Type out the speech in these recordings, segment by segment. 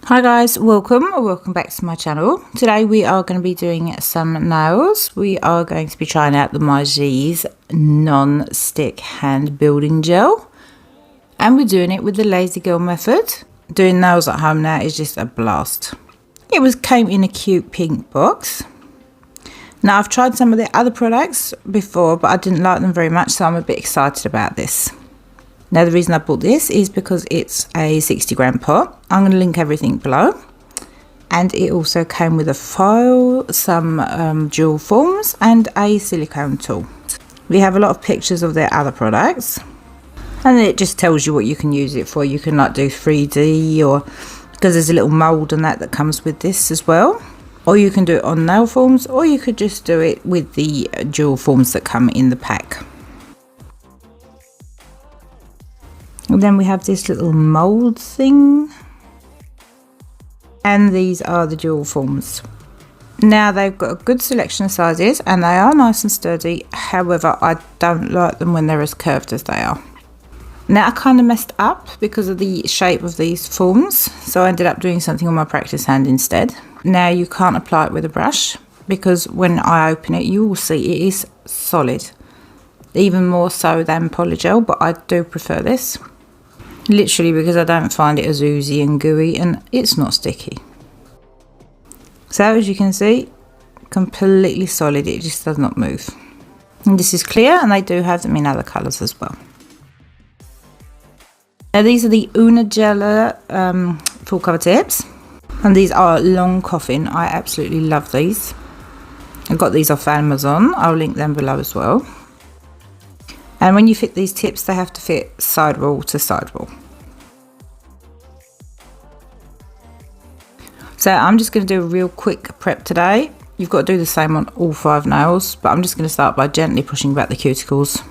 Hi guys, welcome back to my channel. Today we are going to be doing some nails. We are going to be trying out the MIZHSE non-stick hand building gel, and we're doing it with the lazy girl method. Doing nails at home now is just a blast. Came in a cute pink box. Now I've tried some of the other products before, but I didn't like them very much, so I'm a bit excited about this. Now the reason I bought this is because it's a 60-gram pot. I'm going to link everything below. And it also came with a file, some jewel forms and a silicone tool. We have a lot of pictures of their other products. And it just tells you what you can use it for. You can like do 3D, or because there's a little mould and that comes with this as well. Or you can do it on nail forms, or you could just do it with the jewel forms that come in the pack. And then we have this little mould thing, and these are the jewel forms. Now they've got a good selection of sizes and they are nice and sturdy. However, I don't like them when they're as curved as they are. Now I kind of messed up because of the shape of these forms, so I ended up doing something on my practice hand instead. Now you can't apply it with a brush because when I open it you will see it is solid, even more so than polygel, but I do prefer this. Literally because I don't find it as oozy and gooey, and it's not sticky. So as you can see, completely solid, it just does not move. And this is clear, and they do have them in other colours as well. Now these are the Una Gella full cover tips, and these are long coffin. I absolutely love these. I got these off Amazon, I'll link them below as well. And when you fit these tips, they have to fit sidewall to sidewall. So I'm just going to do a real quick prep today. You've got to do the same on all 5 nails, but I'm just going to start by gently pushing back the cuticles.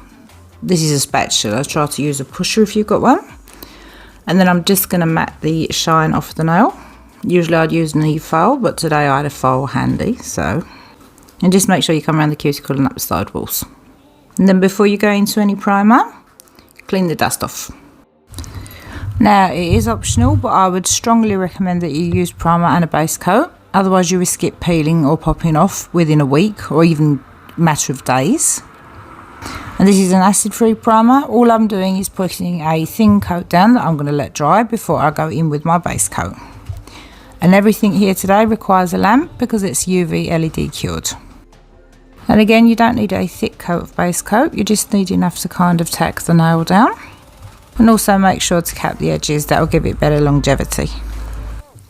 This is a spatula, try to use a pusher if you've got one. And then I'm just going to mat the shine off the nail. Usually I'd use an e-file, but today I had a file handy, so. And just make sure you come around the cuticle and up the sidewalls. And then before you go into any primer, clean the dust off. Now it is optional, but I would strongly recommend that you use primer and a base coat. Otherwise you risk it peeling or popping off within a week or even a matter of days. And this is an acid-free primer. All I'm doing is putting a thin coat down that I'm going to let dry before I go in with my base coat. And everything here today requires a lamp because it's UV LED cured. And again, you don't need a thick coat of base coat, you just need enough to kind of tack the nail down. And also make sure to cap the edges, that will give it better longevity.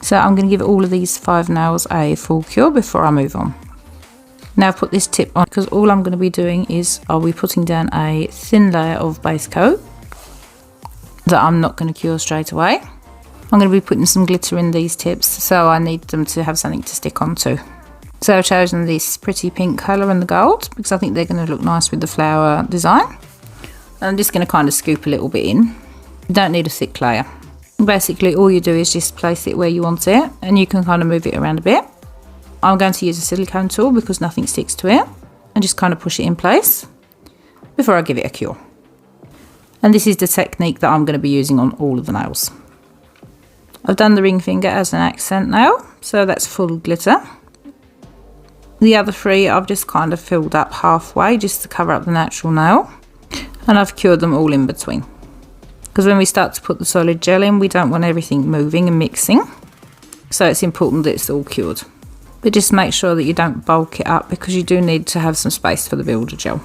So I'm going to give all of these 5 nails a full cure before I move on. Now I've put this tip on because all I'm going to be doing is I'll be putting down a thin layer of base coat that I'm not going to cure straight away. I'm going to be putting some glitter in these tips, so I need them to have something to stick onto. So I've chosen this pretty pink colour and the gold because I think they're going to look nice with the flower design. And I'm just going to kind of scoop a little bit in. You don't need a thick layer. Basically all you do is just place it where you want it, and you can kind of move it around a bit. I'm going to use a silicone tool because nothing sticks to it, and just kind of push it in place before I give it a cure. And this is the technique that I'm going to be using on all of the nails. I've done the ring finger as an accent nail, so that's full glitter. The other 3 I've just kind of filled up halfway just to cover up the natural nail, and I've cured them all in between. Because when we start to put the solid gel in, we don't want everything moving and mixing, so it's important that it's all cured. But just make sure that you don't bulk it up because you do need to have some space for the builder gel.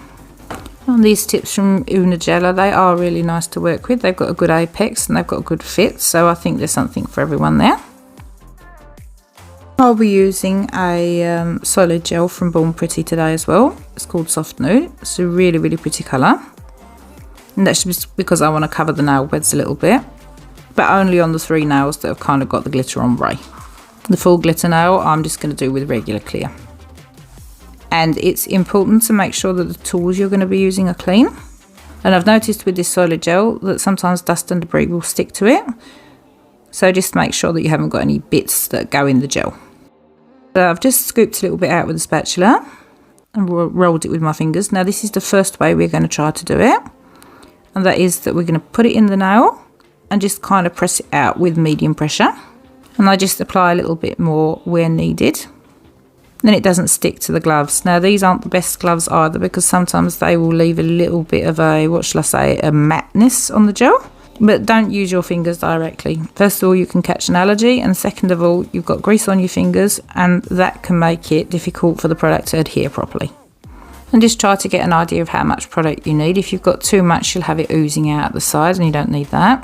And these tips from Una Gella, they are really nice to work with. They've got a good apex and they've got a good fit, so I think there's something for everyone there. I'll be using a solid gel from Born Pretty today as well. It's called Soft Nude. It's a really, really pretty colour. And that's just because I want to cover the nail beds a little bit. But only on the 3 nails that have kind of got the glitter ombre. The full glitter nail I'm just going to do with regular clear. And it's important to make sure that the tools you're going to be using are clean. And I've noticed with this solid gel that sometimes dust and debris will stick to it. So just make sure that you haven't got any bits that go in the gel. So I've just scooped a little bit out with a spatula and rolled it with my fingers. Now this is the first way we're going to try to do it. And that is that we're going to put it in the nail and just kind of press it out with medium pressure. And I just apply a little bit more where needed. Then it doesn't stick to the gloves. Now these aren't the best gloves either, because sometimes they will leave a little bit of a, what shall I say, a matteness on the gel. But don't use your fingers directly. First of all, you can catch an allergy, and second of all, you've got grease on your fingers, and that can make it difficult for the product to adhere properly. And just try to get an idea of how much product you need. If you've got too much, you'll have it oozing out at the sides, and you don't need that.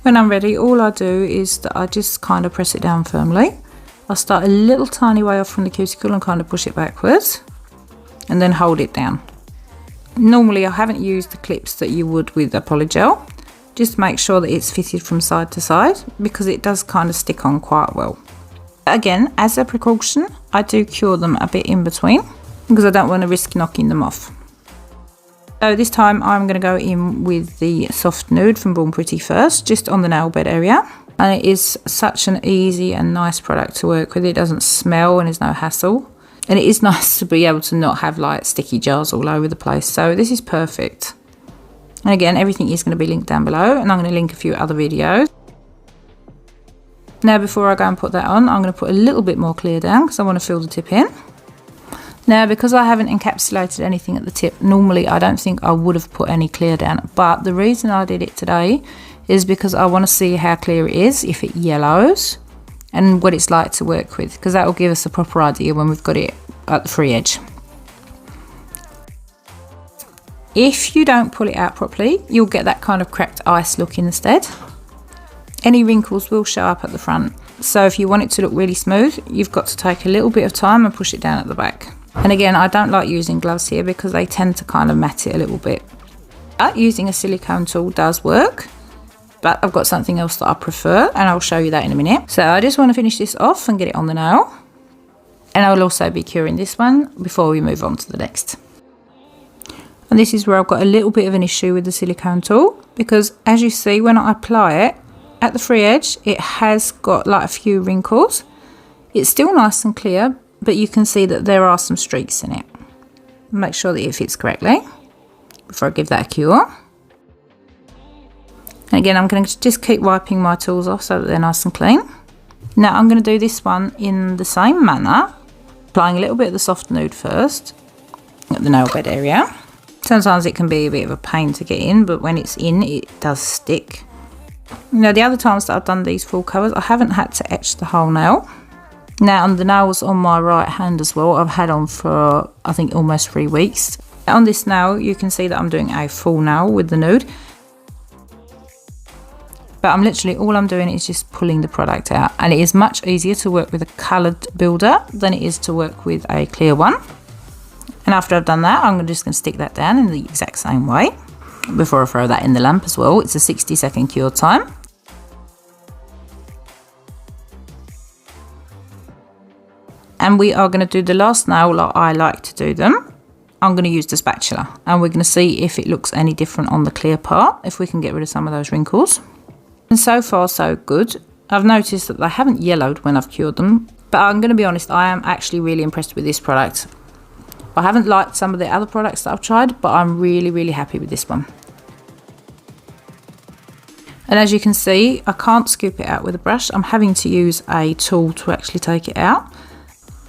When I'm ready, all I do is that I just kind of press it down firmly. I start a little tiny way off from the cuticle and kind of push it backwards, and then hold it down. Normally, I haven't used the clips that you would with a polygel. Just make sure that it's fitted from side to side, because it does kind of stick on quite well. Again, as a precaution, I do cure them a bit in between, because I don't want to risk knocking them off. So this time I'm going to go in with the soft nude from Born Pretty first, just on the nail bed area. And it is such an easy and nice product to work with. It doesn't smell and there's no hassle. And it is nice to be able to not have like sticky jars all over the place. So this is perfect. And again, everything is going to be linked down below, and I'm going to link a few other videos. Now before I go and put that on, I'm going to put a little bit more clear down because I want to fill the tip in. Now because I haven't encapsulated anything at the tip, normally I don't think I would have put any clear down, but the reason I did it today is because I want to see how clear it is, if it yellows, and what it's like to work with, because that will give us a proper idea when we've got it at the free edge. If you don't pull it out properly, you'll get that kind of cracked ice look instead. Any wrinkles will show up at the front. So if you want it to look really smooth, you've got to take a little bit of time and push it down at the back. And again, I don't like using gloves here because they tend to kind of mat it a little bit. But using a silicone tool does work. But I've got something else that I prefer, and I'll show you that in a minute. So I just want to finish this off and get it on the nail. And I'll also be curing this one before we move on to the next. And this is where I've got a little bit of an issue with the silicone tool, because as you see, when I apply it at the free edge, it has got like a few wrinkles. It's still nice and clear, but you can see that there are some streaks in it. Make sure that it fits correctly before I give that a cure. And again, I'm going to just keep wiping my tools off so that they're nice and clean. Now I'm going to do this one in the same manner, applying a little bit of the soft nude first at the nail bed area. Sometimes it can be a bit of a pain to get in, but when it's in, it does stick. Now the other times that I've done these full covers, I haven't had to etch the whole nail. Now on the nails on my right hand as well, I've had on for I think almost 3 weeks. On this nail, you can see that I'm doing a full nail with the nude. But I'm literally, all I'm doing is just pulling the product out. And it is much easier to work with a coloured builder than it is to work with a clear one. And after I've done that, I'm just going to stick that down in the exact same way. Before I throw that in the lamp as well, it's a 60-second cure time. And we are going to do the last nail like I like to do them. I'm going to use the spatula, and we're going to see if it looks any different on the clear part, if we can get rid of some of those wrinkles. And so far so good. I've noticed that they haven't yellowed when I've cured them, but I'm going to be honest, I am actually really impressed with this product. I haven't liked some of the other products that I've tried, but I'm really happy with this one. And as you can see, I can't scoop it out with a brush. I'm having to use a tool to actually take it out.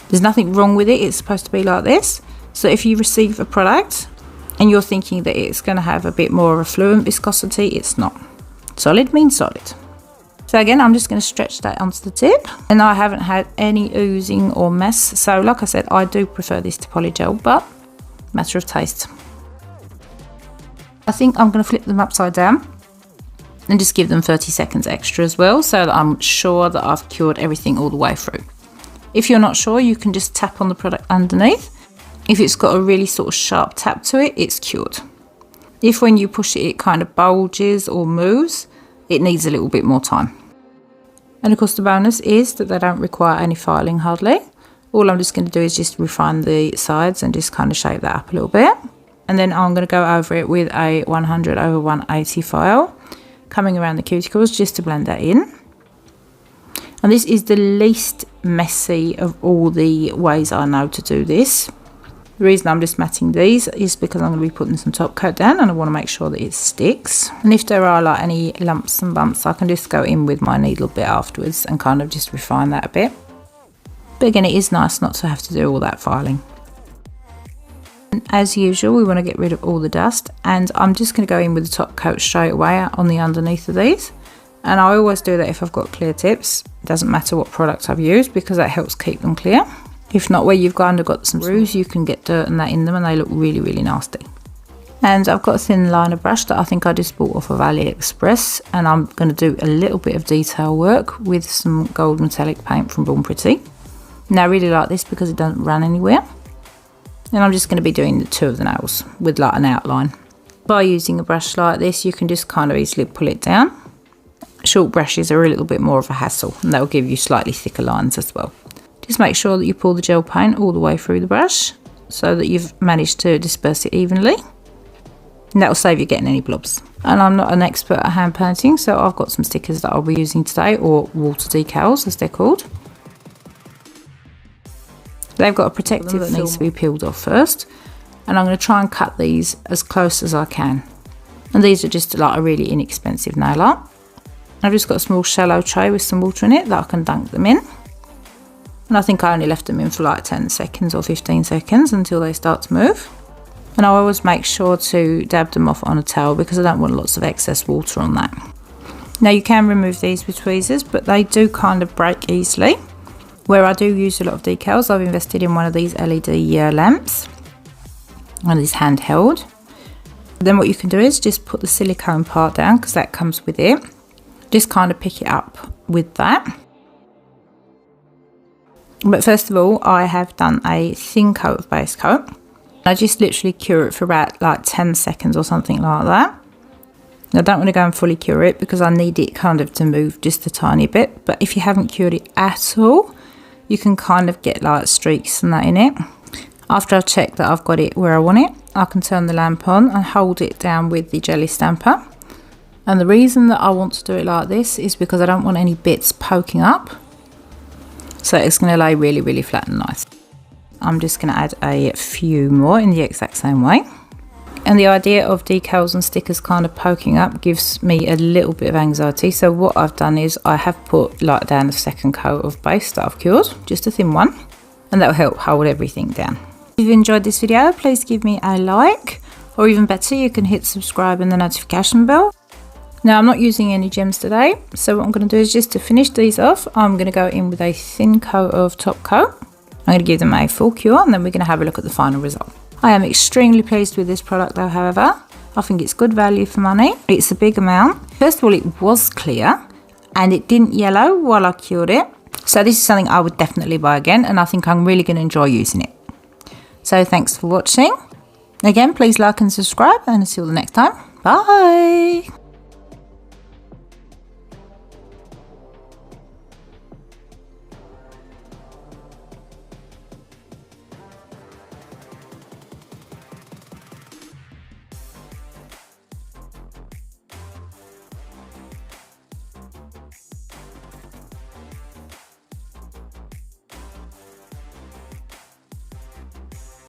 There's nothing wrong with it. It's supposed to be like this. So if you receive a product and you're thinking that it's going to have a bit more of a fluent viscosity, it's not. Solid means solid. So again, I'm just going to stretch that onto the tip, and I haven't had any oozing or mess. So like I said, I do prefer this to polygel, but matter of taste. I think I'm going to flip them upside down and just give them 30 seconds extra as well, so that I'm sure that I've cured everything all the way through. If you're not sure, you can just tap on the product underneath. If it's got a really sort of sharp tap to it, it's cured. If when you push it, it kind of bulges or moves, it needs a little bit more time. And of course the bonus is that they don't require any filing hardly. All I'm just going to do is just refine the sides and just kind of shape that up a little bit. And then I'm going to go over it with a 100/180 file, coming around the cuticles just to blend that in. And this is the least messy of all the ways I know to do this, The reason I'm just matting these is because I'm going to be putting some top coat down and I want to make sure that it sticks. And if there are like any lumps and bumps, I can just go in with my needle bit afterwards and kind of just refine that a bit. But again, it is nice not to have to do all that filing. And as usual, we want to get rid of all the dust, and I'm just going to go in with the top coat straight away on the underneath of these. And I always do that if I've got clear tips. It doesn't matter what product I've used because that helps keep them clear. If not, where you've kind of got some grooves, you can get dirt and that in them and they look really, really nasty. And I've got a thin liner brush that I think I just bought off of AliExpress, and I'm going to do a little bit of detail work with some gold metallic paint from Born Pretty. Now I really like this because it doesn't run anywhere. And I'm just going to be doing the two of the nails with like an outline. By using a brush like this, you can just kind of easily pull it down. Short brushes are a little bit more of a hassle, and they'll give you slightly thicker lines as well. Just make sure that you pull the gel paint all the way through the brush so that you've managed to disperse it evenly. And that will save you getting any blobs. And I'm not an expert at hand painting, so I've got some stickers that I'll be using today, or water decals as they're called. They've got a protective that needs to be peeled off first, and I'm going to try and cut these as close as I can. And these are just like a really inexpensive nail art. I've just got a small shallow tray with some water in it that I can dunk them in. And I think I only left them in for like 10 seconds or 15 seconds until they start to move. And I always make sure to dab them off on a towel because I don't want lots of excess water on that. Now you can remove these with tweezers, but they do kind of break easily. Where I do use a lot of decals, I've invested in one of these LED lamps, one of these handheld. Then what you can do is just put the silicone part down because that comes with it. Just kind of pick it up with that. But first of all, I have done a thin coat of base coat. I just literally cure it for about like 10 seconds or something like that. I don't want to go and fully cure it because I need it kind of to move just a tiny bit. But if you haven't cured it at all, you can kind of get like streaks and that in it. After I check that I've got it where I want it, I can turn the lamp on and hold it down with the jelly stamper. And the reason that I want to do it like this is because I don't want any bits poking up. So it's going to lay really, really flat and nice. I'm just going to add a few more in the exact same way. And the idea of decals and stickers kind of poking up gives me a little bit of anxiety. So what I've done is I have put like down a second coat of base that I've cured, just a thin one. And that will help hold everything down. If you enjoyed this video, please give me a like. Or even better, you can hit subscribe and the notification bell. Now I'm not using any gems today, so what I'm going to do is just to finish these off, I'm going to go in with a thin coat of top coat. I'm going to give them a full cure and then we're going to have a look at the final result. I am extremely pleased with this product though, however. I think it's good value for money. It's a big amount. First of all, it was clear and it didn't yellow while I cured it. So this is something I would definitely buy again, and I think I'm really going to enjoy using it. So thanks for watching. Again, please like and subscribe, and until the next time, bye.